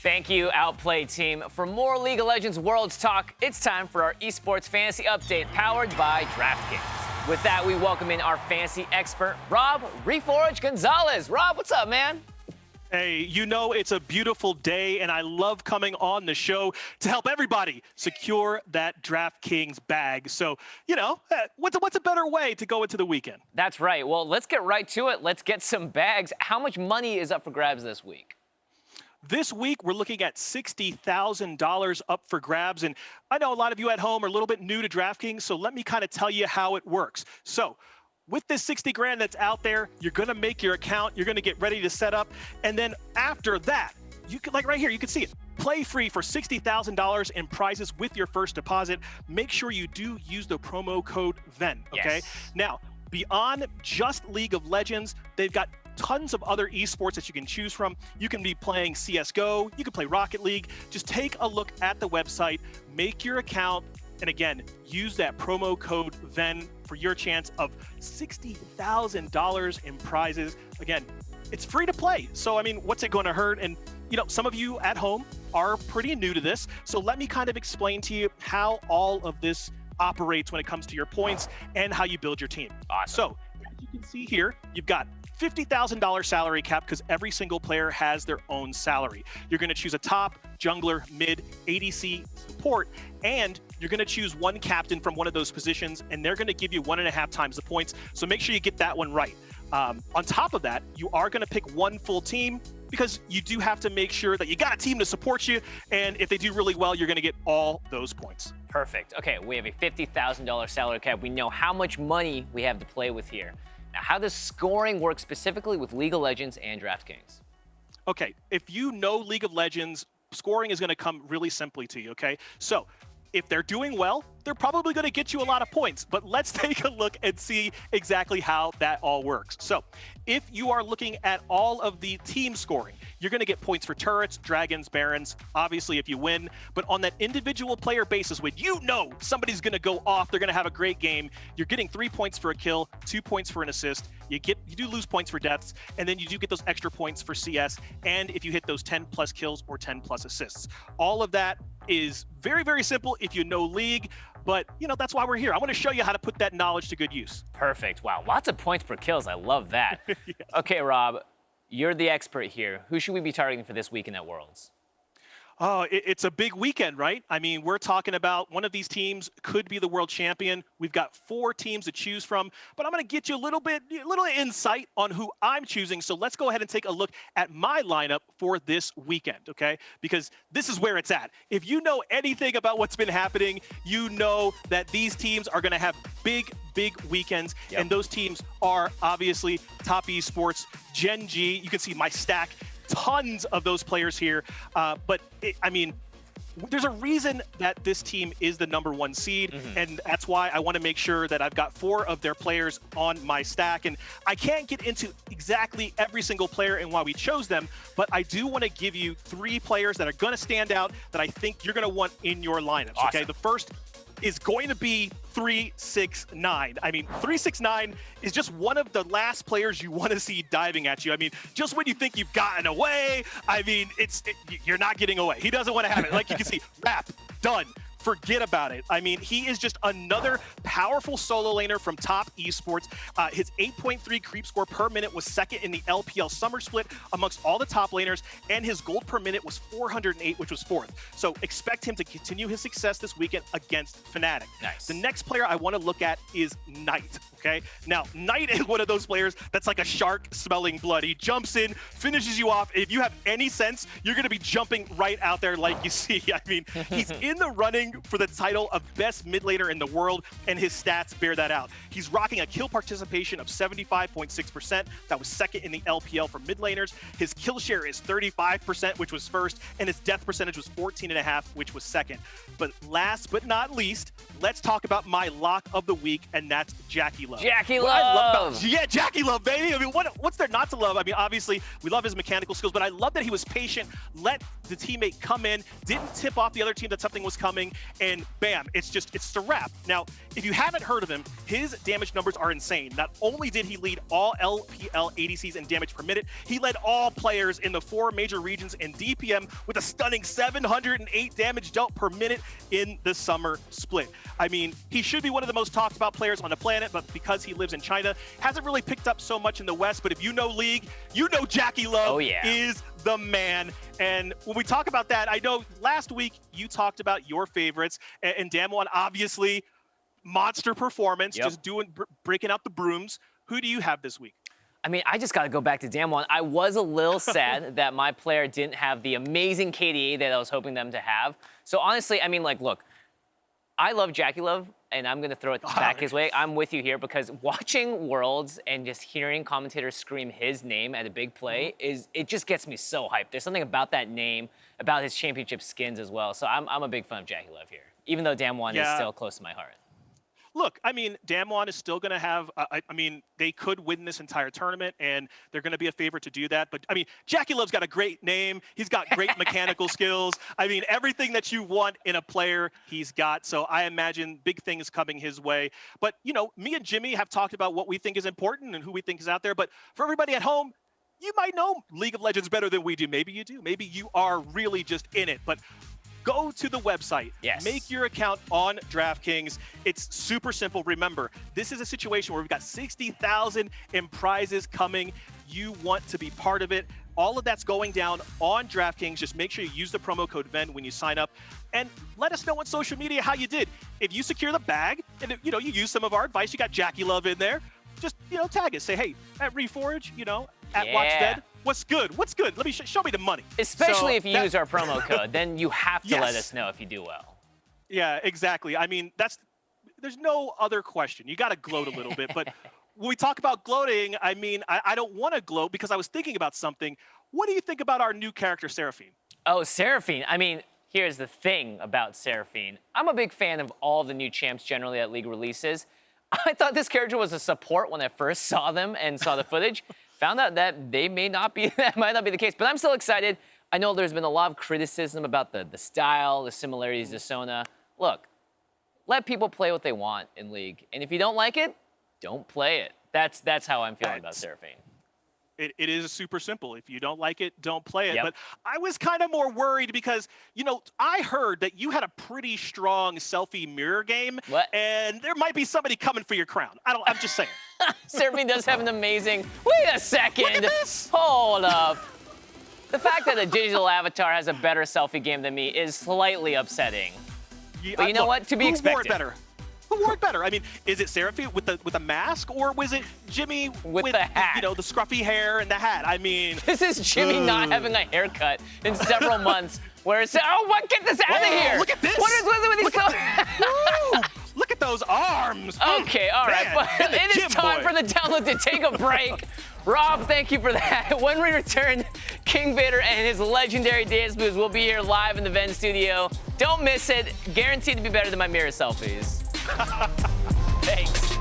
Thank you, Outplay team. For more League of Legends Worlds talk, it's time for our esports fantasy update powered by DraftKings. With that, we welcome in our fantasy expert, Rob Reforge Gonzalez. Rob, what's up, man? Hey, you know it's a beautiful day, and I love coming on the show to help everybody secure that DraftKings bag. So, you know, what's a better way to go into the weekend? That's right. Well, let's get right to it. Let's get some bags. How much money is up for grabs this week? This week, we're looking at $60,000 up for grabs. And I know a lot of you at home are a little bit new to DraftKings, so let me kind of tell you how it works. So with this 60 grand that's out there, you're going to make your account. You're going to get ready to set up. And then after that, you can, like right here, you can see it. Play free for $60,000 in prizes with your first deposit. Make sure you do use the promo code VENN, okay? Yes. Now, beyond just League of Legends, they've got tons of other esports that you can choose from. You can be playing CSGO, you can play Rocket League. Just take a look at the website, make your account, and again, use that promo code VENN for your chance of $60,000 in prizes. Again, it's free to play. So, I mean, what's it going to hurt? And, you know, some of you at home are pretty new to this. So let me kind of explain to you how all of this operates when it comes to your points and how you build your team. Awesome. So, as you can see here, you've got $50,000 salary cap because every single player has their own salary. You're going to choose a top, jungler, mid, ADC, support, and you're going to choose one captain from one of those positions, and they're going to give you 1.5 times the points. So make sure you get that one right. On top of that, you are going to pick one full team because you do have to make sure that you got a team to support you, and if they do really well, you're going to get all those points. Perfect. Okay, we have a $50,000 salary cap. We know how much money we have to play with here. Now, how does scoring work specifically with League of Legends and DraftKings? Okay, if you know League of Legends, scoring is going to come really simply to you, okay? So if they're doing well, they're probably going to get you a lot of points, but let's take a look and see exactly how that all works. So if you are looking at all of the team scoring, you're going to get points for turrets, dragons, barons, obviously if you win, but on that individual player basis, when you know somebody's going to go off, they're going to have a great game, you're getting 3 points for a kill, 2 points for an assist, you do lose points for deaths, and then you do get those extra points for CS, and if you hit those 10 plus kills or 10 plus assists. All of that is very, very simple if you know League, but you know, that's why we're here. I want to show you how to put that knowledge to good use. Perfect. Wow, lots of points per kills. I love that. Yes. Okay, Rob, you're the expert here. Who should we be targeting for this weekend at Worlds? Oh, it's a big weekend, right? I mean, we're talking about one of these teams could be the world champion. We've got 4 teams to choose from, but I'm going to get you a little insight on who I'm choosing. So let's go ahead and take a look at my lineup for this weekend, okay? Because this is where it's at. If you know anything about what's been happening, you know that these teams are going to have big weekends, and those teams are obviously Top Esports, Gen G. You can see my stack. Tons of those players here, but I mean, there's a reason that this team is the #1 seed, and that's why I want to make sure that I've got 4 of their players on my stack. And I can't get into exactly every single player and why we chose them, but I do want to give you 3 players that are going to stand out that I think you're going to want in your lineups. Awesome. Okay, the first is going to be 369. I mean, 369 is just one of the last players you want to see diving at you. I mean, just when you think you've gotten away, I mean, you're not getting away. He doesn't want to have it. Like you can see, wrap, done. Forget about it. I mean, he is just another powerful solo laner from Top Esports. His 8.3 creep score per minute was second in the LPL summer split amongst all the top laners, and his gold per minute was 408, which was 4th. So expect him to continue his success this weekend against Fnatic. Nice. The next player I want to look at is Knight. Okay, now Knight is one of those players that's like a shark smelling blood. He jumps in, finishes you off. If you have any sense, you're going to be jumping right out there like you see. I mean, he's in the running for the title of best mid laner in the world, and his stats bear that out. He's rocking a kill participation of 75.6%. That was second in the LPL for mid laners. His kill share is 35%, which was first, and his death percentage was 14.5%, which was second. But last but not least, let's talk about my lock of the week, and that's Jackie Love. Jackie What I love Love. about, yeah, Jackie Love, baby. I mean, what's there not to love? I mean, obviously, we love his mechanical skills, but I love that he was patient, let the teammate come in, didn't tip off the other team that something was coming. and bam, it's the wrap. Now, if you haven't heard of him, his damage numbers are insane. Not only did he lead all LPL ADCs in damage per minute, he led all players in the 4 major regions in DPM with a stunning 708 damage dealt per minute in the summer split. I mean, he should be one of the most talked about players on the planet, but because he lives in China, hasn't really picked up so much in the West. But if you know League, you know Jackie Love is the man. And when we talk about that, I know last week you talked about your favorites, and Damwon, obviously, monster performance, just breaking out the brooms. Who do you have this week? I mean, I just got to go back to Damwon. I was a little sad that my player didn't have the amazing KDA that I was hoping them to have. So honestly, I mean, like, look, I love Jackie Love, and I'm going to throw it back his way. I'm with you here because watching Worlds and just hearing commentators scream his name at a big play it just gets me so hyped. There's something about that name, about his championship skins as well. So I'm a big fan of Jackie Love here, even though Damwon is still close to my heart. Look, I mean, Damwon is still going to have, I mean, they could win this entire tournament, and they're going to be a favorite to do that. But, I mean, Jackie Love's got a great name. He's got great mechanical skills. I mean, everything that you want in a player, he's got. So I imagine big things coming his way. But, you know, me and Jimmy have talked about what we think is important and who we think is out there. But for everybody at home, you might know League of Legends better than we do. Maybe you do. Maybe you are really just in it. But go to the website, make your account on DraftKings. It's super simple. Remember, this is a situation where we've got 60,000 in prizes coming. You want to be part of it. All of that's going down on DraftKings. Just make sure you use the promo code VENN when you sign up, and let us know on social media how you did. If you secure the bag, and you use some of our advice, you got Jackie Love in there, just tag us. Say, hey, at Reforge, at WatchDead. What's good? What's good? Let me show me the money. Especially if you use our promo code, then you have to let us know if you do well. Yeah, exactly. I mean, there's no other question. You got to gloat a little bit, but when we talk about gloating, I mean, I don't want to gloat because I was thinking about something. What do you think about our new character, Seraphine? Oh, Seraphine. I mean, here's the thing about Seraphine. I'm a big fan of all the new champs generally at League releases. I thought this character was a support when I first saw them and saw the footage. Found out that that might not be the case, but I'm still excited. I know there's been a lot of criticism about the style, the similarities to Sona. Look, let people play what they want in League, and if you don't like it, don't play it. That's how I'm feeling about Seraphine. It is super simple. If you don't like it, don't play it. Yep. But I was kind of more worried because, I heard that you had a pretty strong selfie mirror game. What? And there might be somebody coming for your crown. I'm just saying. Seraphine does have an amazing... Wait a second. Look at this. Hold up. The fact that a digital avatar has a better selfie game than me is slightly upsetting. But you know what? To be expected. Who wore it better? Who wore it better? I mean, is it Seraphine with a mask, or was it Jimmy with the hat? The scruffy hair and the hat? I mean, this is Jimmy not having a haircut in several months. Where it's what? Get this out of here! Look at this! What is with these clothes? Look at those arms! Okay, all right, but it is time for the download to take a break. Rob, thank you for that. When we return, King Vader and his legendary dance moves will be here live in the VENN studio. Don't miss it. Guaranteed to be better than my mirror selfies. Thanks.